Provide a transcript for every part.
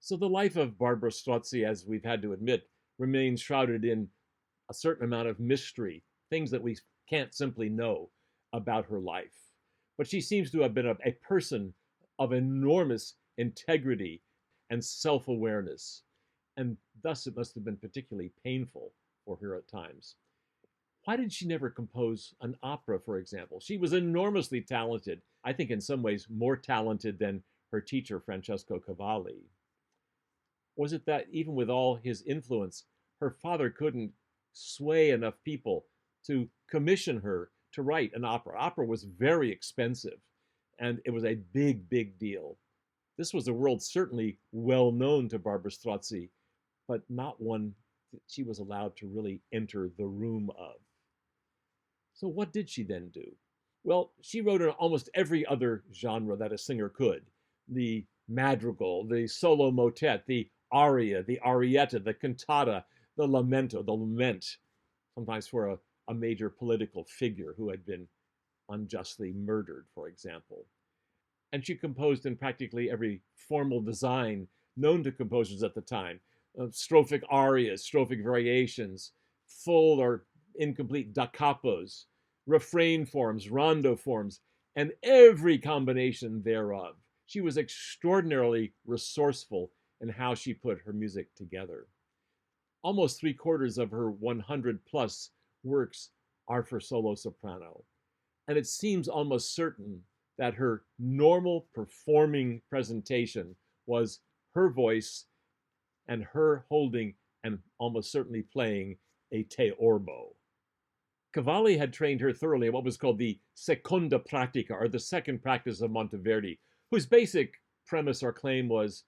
So the life of Barbara Strozzi, as we've had to admit, remains shrouded in a certain amount of mystery, things that we can't simply know about her life. But she seems to have been a person of enormous integrity and self awareness. And thus it must have been particularly painful for her at times. Why did she never compose an opera, for example? She was enormously talented, I think in some ways more talented than her teacher, Francesco Cavalli. Was it that even with all his influence, her father couldn't sway enough people to commission her to write an opera? Opera was very expensive, and it was a big, big deal. This was a world certainly well known to Barbara Strozzi, but not one that she was allowed to really enter the room of. So, what did she then do? Well, she wrote in almost every other genre that a singer could: the madrigal, the solo motet, the aria, the arietta, the cantata, the lamento, the lament, sometimes for a major political figure who had been unjustly murdered, for example. And she composed in practically every formal design known to composers at the time: strophic arias, strophic variations, full or incomplete da capos, refrain forms, rondo forms, and every combination thereof. She was extraordinarily resourceful in how she put her music together. Almost three-quarters of her 100 plus works are for solo soprano. And it seems almost certain that her normal performing presentation was her voice and her holding and almost certainly playing a te orbo. Cavalli had trained her thoroughly in what was called the seconda pratica, or the second practice of Monteverdi, whose basic premise or claim was: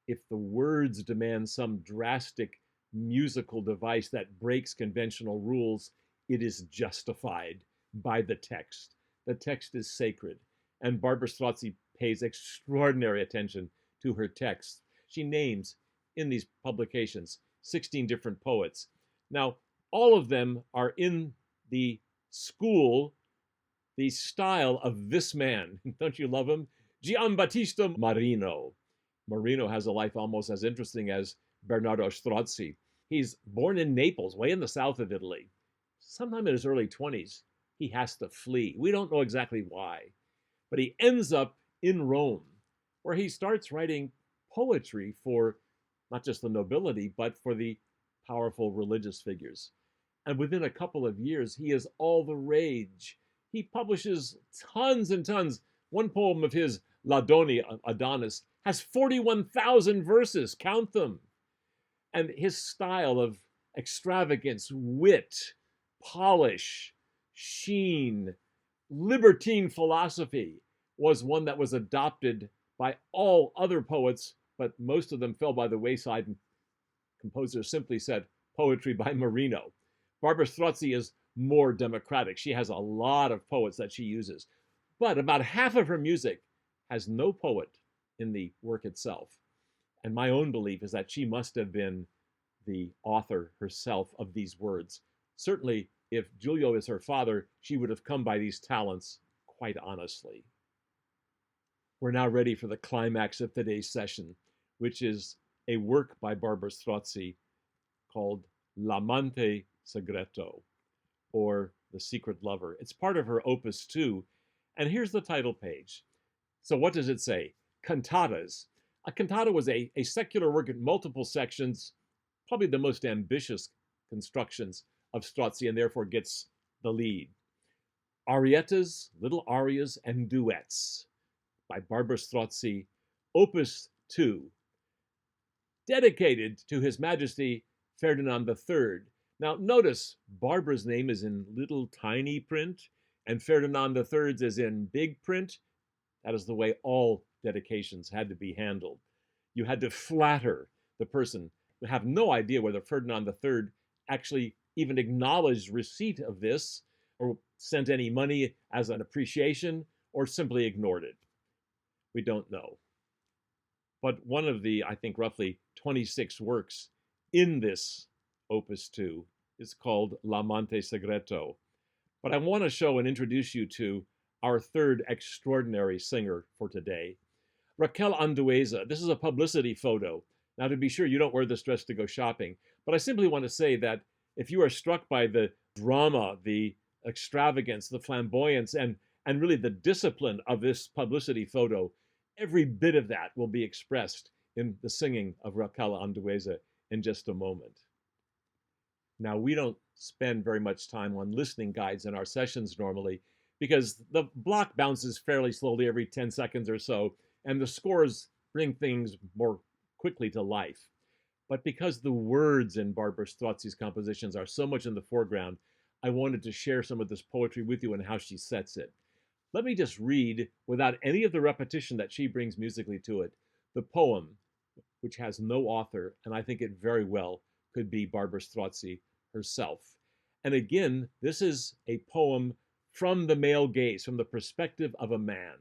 if the words demand some drastic musical device that breaks conventional rules, it is justified by the text. The text is sacred, and Barbara Strozzi pays extraordinary attention to her text. She names in these publications 16 different poets. Now, all of them are in the school, the style of this man. Don't you love him? Giambattista Marino. Marino has a life almost as interesting as Bernardo Strozzi. He's born in Naples, way in the south of Italy. Sometime in his early 20s, he has to flee. We don't know exactly why, but he ends up in Rome, where he starts writing poetry for not just the nobility, but for the powerful religious figures. And within a couple of years, he is all the rage. He publishes tons and tons. One poem of his, Ladoni, Adonis, has 41,000 verses, count them. And his style of extravagance, wit, polish, sheen, libertine philosophy was one that was adopted by all other poets, but most of them fell by the wayside, and composers simply said, poetry by Marino. Barbara Strozzi is more democratic. She has a lot of poets that she uses, but about half of her music has no poet in the work itself. And my own belief is that she must have been the author herself of these words. Certainly, if Giulio is her father, she would have come by these talents quite honestly. We're now ready for the climax of today's session, which is a work by Barbara Strozzi called L'amante segreto, or The Secret Lover. It's part of her Opus 2, and here's the title page. So what does it say? Cantatas. A cantata was a secular work in multiple sections, probably the most ambitious constructions of Strozzi, and therefore gets the lead. Ariettas, little arias, and duets by Barbara Strozzi, Opus 2, dedicated to His Majesty Ferdinand III. Now, notice Barbara's name is in little tiny print, and Ferdinand III's is in big print. That is the way all dedications had to be handled. You had to flatter the person. You have no idea whether Ferdinand III actually even acknowledged receipt of this, or sent any money as an appreciation, or simply ignored it. We don't know. But one of the, I think, roughly 26 works in this Opus 2 is called L'amante segreto. But I want to show and introduce you to our third extraordinary singer for today. Raquel Andueza, this is a publicity photo. Now, to be sure, you don't wear this dress to go shopping, but I simply want to say that if you are struck by the drama, the extravagance, the flamboyance, and really the discipline of this publicity photo, every bit of that will be expressed in the singing of Raquel Andueza in just a moment. Now, we don't spend very much time on listening guides in our sessions normally because the block bounces fairly slowly every 10 seconds or so, and the scores bring things more quickly to life. But because the words in Barbara Strozzi's compositions are so much in the foreground, I wanted to share some of this poetry with you and how she sets it. Let me just read, without any of the repetition that she brings musically to it, the poem, which has no author, and I think it very well could be Barbara Strozzi herself. And again, this is a poem from the male gaze, from the perspective of a man.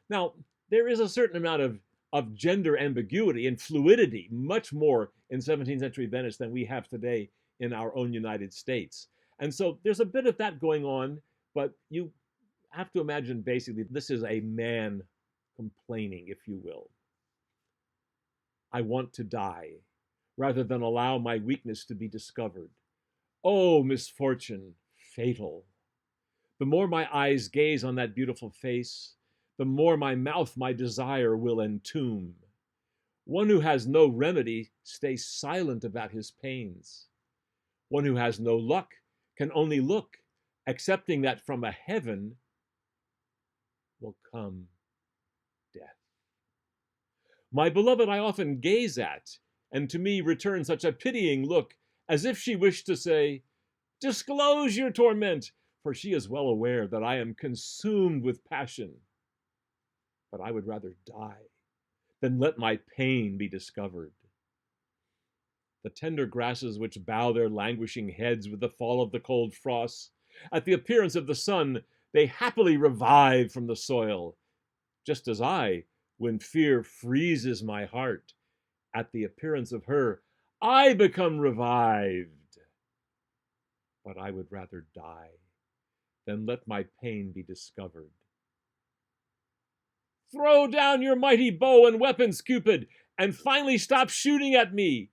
Now, there is a certain amount of gender ambiguity and fluidity, much more in 17th century Venice than we have today in our own United States. And so there's a bit of that going on, but you have to imagine basically this is a man complaining, if you will. I want to die rather than allow my weakness to be discovered. Oh, misfortune, fatal. The more my eyes gaze on that beautiful face, the more my mouth my desire will entomb. One who has no remedy stays silent about his pains. One who has no luck can only look, accepting that from a heaven will come death. My beloved I often gaze at, and to me return such a pitying look, as if she wished to say, disclose your torment, for she is well aware that I am consumed with passion. But I would rather die than let my pain be discovered. The tender grasses which bow their languishing heads with the fall of the cold frosts, at the appearance of the sun, they happily revive from the soil, just as I, when fear freezes my heart, at the appearance of her, I become revived. But I would rather die than let my pain be discovered. Throw down your mighty bow and weapons, Cupid, and finally stop shooting at me.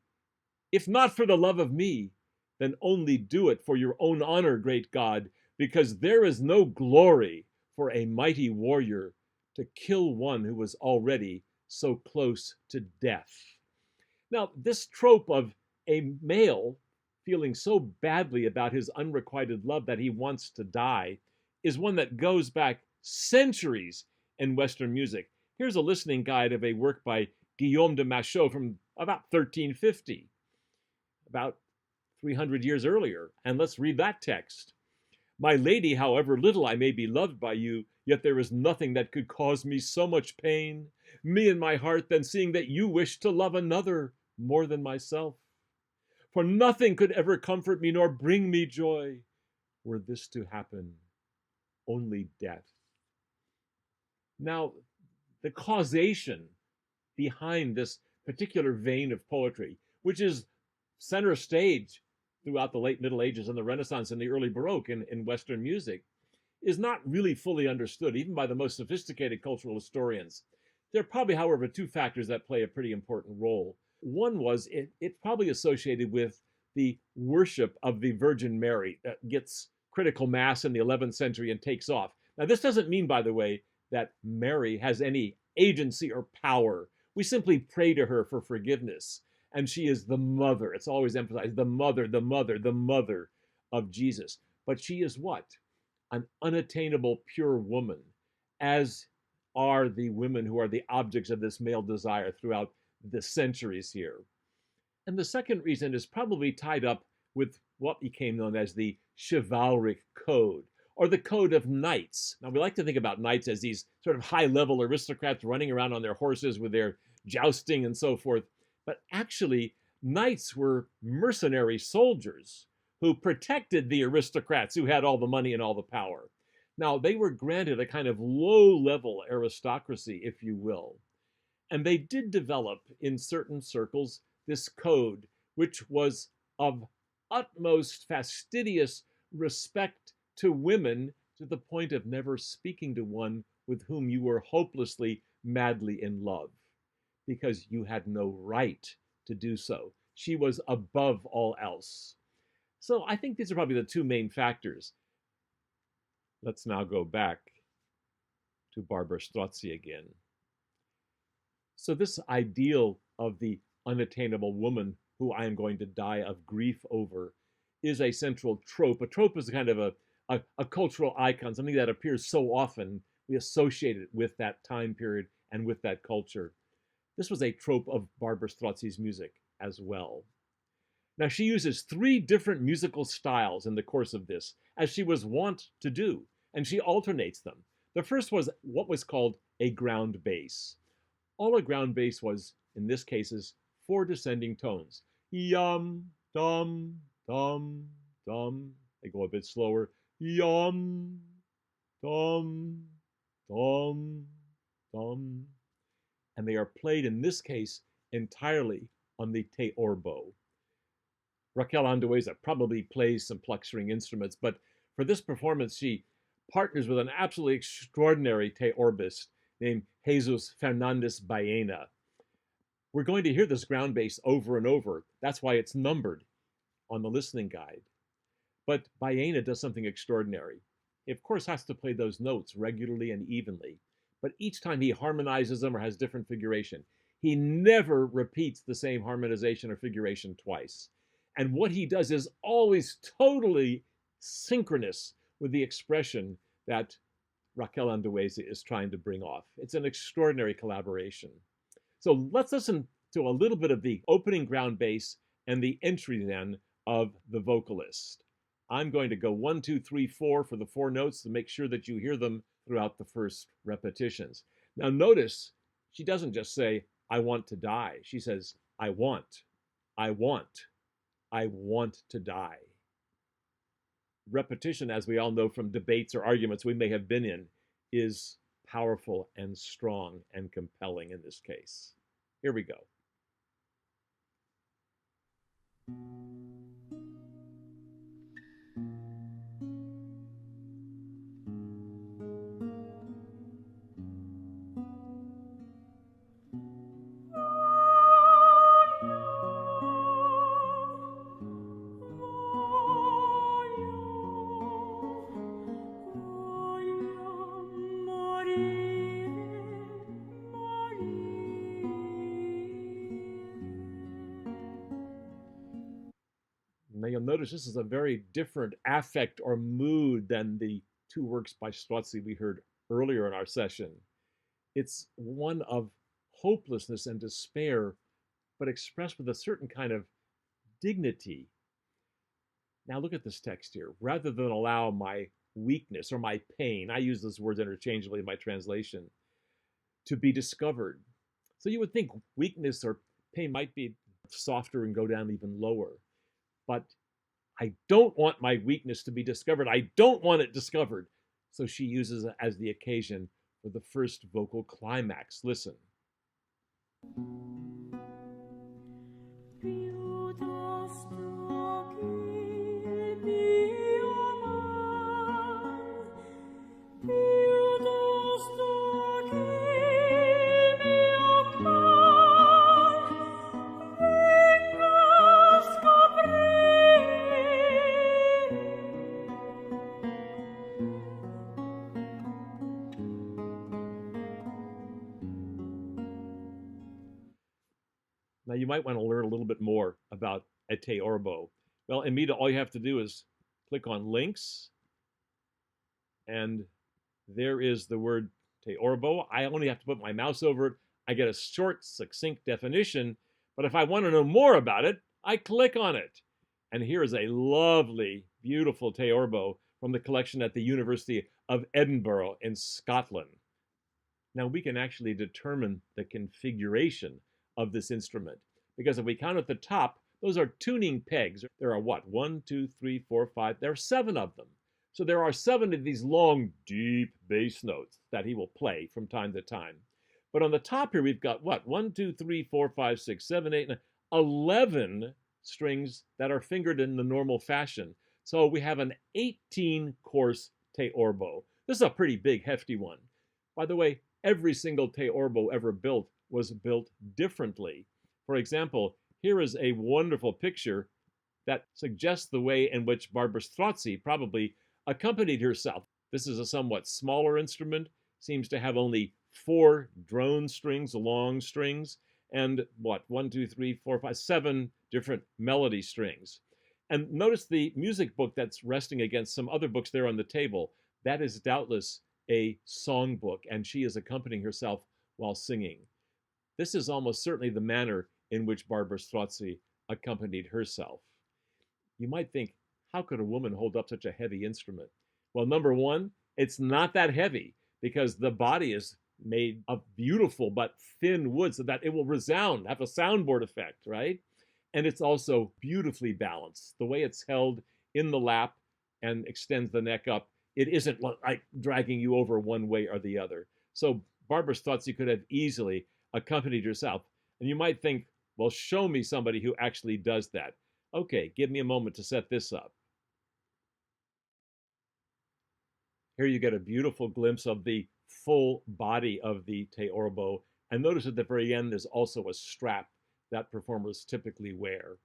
If not for the love of me, then only do it for your own honor, great God, because there is no glory for a mighty warrior to kill one who was already so close to death. Now, this trope of a male feeling so badly about his unrequited love that he wants to die is one that goes back centuries in Western music. Here's a listening guide of a work by Guillaume de Machaut from about 1350, about 300 years earlier. And let's read that text. My lady, however little I may be loved by you, yet there is nothing that could cause me so much pain, me and my heart, than seeing that you wish to love another more than myself. For nothing could ever comfort me nor bring me joy. Were this to happen, only death. Now, the causation behind this particular vein of poetry, which is center stage throughout the late Middle Ages and the Renaissance and the early Baroque in Western music, is not really fully understood, even by the most sophisticated cultural historians. There are probably, however, two factors that play a pretty important role. One was it's probably associated with the worship of the Virgin Mary that gets critical mass in the 11th century and takes off. Now, this doesn't mean, by the way, that Mary has any agency or power. We simply pray to her for forgiveness. And she is the mother. It's always emphasized, the mother, the mother, the mother of Jesus. But she is what? An unattainable, pure woman, as are the women who are the objects of this male desire throughout the centuries here. And the second reason is probably tied up with what became known as the chivalric code, or the code of knights. Now, we like to think about knights as these sort of high-level aristocrats running around on their horses with their jousting and so forth. But actually, knights were mercenary soldiers who protected the aristocrats who had all the money and all the power. Now, they were granted a kind of low-level aristocracy, if you will. And they did develop in certain circles this code, which was of utmost fastidious respect to women, to the point of never speaking to one with whom you were hopelessly madly in love because you had no right to do so. She was above all else. So I think these are probably the two main factors. Let's now go back to Barbara Strozzi again. So this ideal of the unattainable woman who I am going to die of grief over is a central trope. A trope is kind of a cultural icon, something that appears so often. We associate it with that time period and with that culture. This was a trope of Barbara Strozzi's music as well. Now, she uses three different musical styles in the course of this, as she was wont to do, and she alternates them. The first was what was called a ground bass. All a ground bass was, in this case, is four descending tones. Yum, dum, dum, dum. They go a bit slower. Yum, dum, dum, dum. And they are played, in this case, entirely on the teorbo. Raquel Andueza probably plays some pluck string instruments, but for this performance, she partners with an absolutely extraordinary teorbist named Jesus Fernandez Baena. We're going to hear this ground bass over and over. That's why it's numbered on the listening guide. But Baena does something extraordinary. He, of course, has to play those notes regularly and evenly, but each time he harmonizes them or has different figuration, he never repeats the same harmonization or figuration twice. And what he does is always totally synchronous with the expression that Raquel Andueza is trying to bring off. It's an extraordinary collaboration. So let's listen to a little bit of the opening ground bass and the entry then of the vocalist. I'm going to go 1, 2, 3, 4 for the four notes to make sure that you hear them throughout the first repetitions. Now notice she doesn't just say, I want to die. She says, I want to die. Repetition, as we all know from debates or arguments we may have been in, is powerful and strong and compelling in this case. Here we go. Now you'll notice this is a very different affect or mood than the two works by Strozzi we heard earlier in our session. It's one of hopelessness and despair, but expressed with a certain kind of dignity. Now look at this text here. Rather than allow my weakness or my pain, I use those words interchangeably in my translation, to be discovered. So you would think weakness or pain might be softer and go down even lower. But I don't want my weakness to be discovered. I don't want it discovered. So she uses it as the occasion for the first vocal climax. Listen. Now, you might want to learn a little bit more about a teorbo. Well, in Meeta, all you have to do is click on links, and there is the word teorbo. I only have to put my mouse over it. I get a short, succinct definition, but if I want to know more about it, I click on it. And here is a lovely, beautiful teorbo from the collection at the University of Edinburgh in Scotland. Now, we can actually determine the configuration of this instrument, because if we count at the top, those are tuning pegs. There are what? 1, 2, 3, 4, 5. There are 7 of them. So there are 7 of these long, deep bass notes that he will play from time to time. But on the top here, we've got what? 1, 2, 3, 4, 5, 6, 7, 8, 9, 11 strings that are fingered in the normal fashion. So we have an 18-course teorbo. This is a pretty big, hefty one. By the way, Every single teorbo ever built was built differently. For example, here is a wonderful picture that suggests the way in which Barbara Strozzi probably accompanied herself. This is a somewhat smaller instrument, seems to have only 4 drone strings, long strings, and what, 1, 2, 3, 4, 5, 7 different melody strings. And notice the music book that's resting against some other books there on the table. That is doubtless a songbook, and she is accompanying herself while singing. This is almost certainly the manner in which Barbara Strozzi accompanied herself. You might think, how could a woman hold up such a heavy instrument? Well, number one, it's not that heavy because the body is made of beautiful but thin wood so that it will resound, have a soundboard effect, right? And it's also beautifully balanced. The way it's held in the lap and extends the neck up, it isn't like dragging you over one way or the other. So Barbara Strozzi could have easily accompanied herself. And you might think, well, show me somebody who actually does that. Okay, give me a moment to set this up. Here you get a beautiful glimpse of the full body of the teorbo. And notice at the very end, there's also a strap that performers typically wear.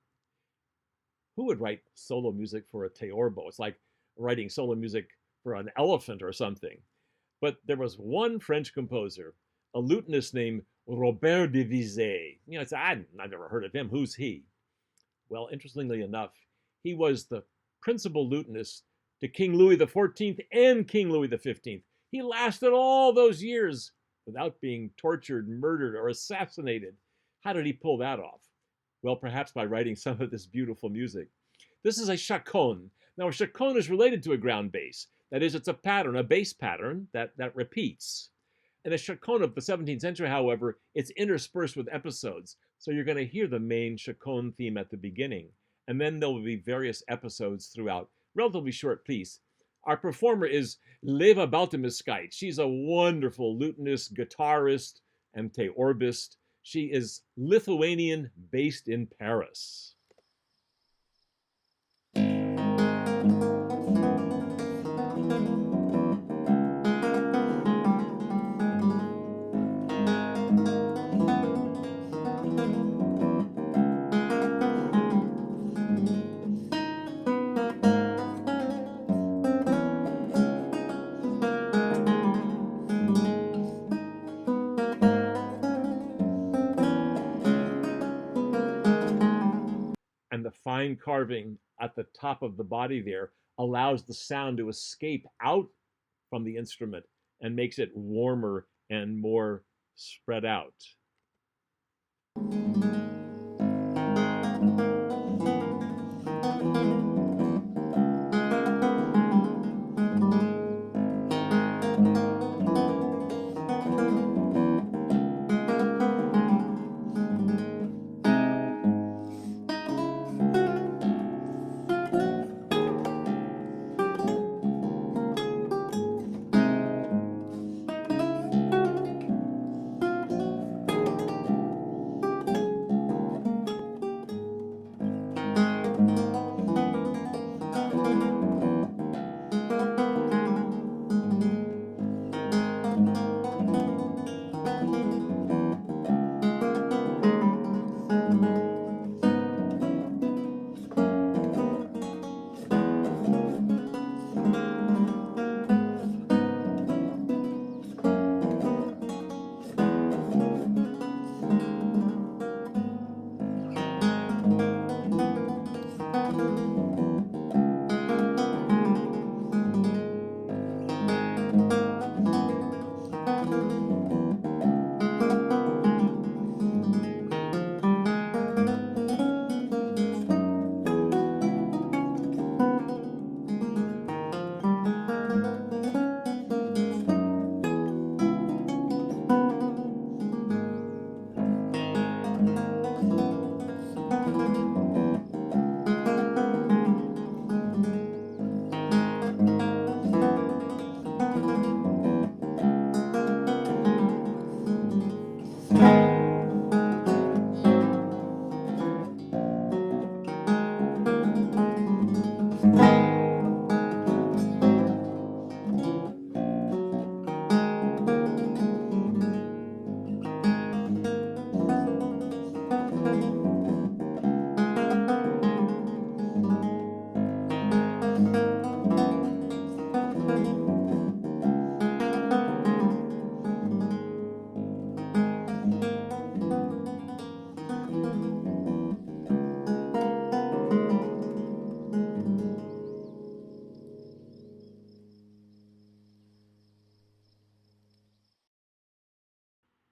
Who would write solo music for a teorbo? It's like writing solo music for an elephant or something. But there was one French composer, a lutenist named Robert de Vizet. You know, I've never heard of him. Who's he? Well, interestingly enough, he was the principal lutenist to King Louis XIV and King Louis XV. He lasted all those years without being tortured, murdered, or assassinated. How did he pull that off? Well, perhaps by writing some of this beautiful music. This is a chaconne. Now, a chaconne is related to a ground bass. That is, it's a pattern, a bass pattern that repeats. In a chaconne of the 17th century, however, it's interspersed with episodes. So you're going to hear the main chaconne theme at the beginning, and then there will be various episodes throughout. Relatively short piece. Our performer is Leva Baltimiskite. She's a wonderful lutenist, guitarist, and theorbist. She is Lithuanian, based in Paris. And the fine carving at the top of the body there allows the sound to escape out from the instrument and makes it warmer and more spread out.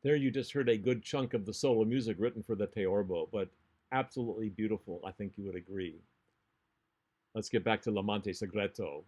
There you just heard a good chunk of the solo music written for the Teorbo, but absolutely beautiful. I think you would agree. Let's get back to L'Amante Segreto.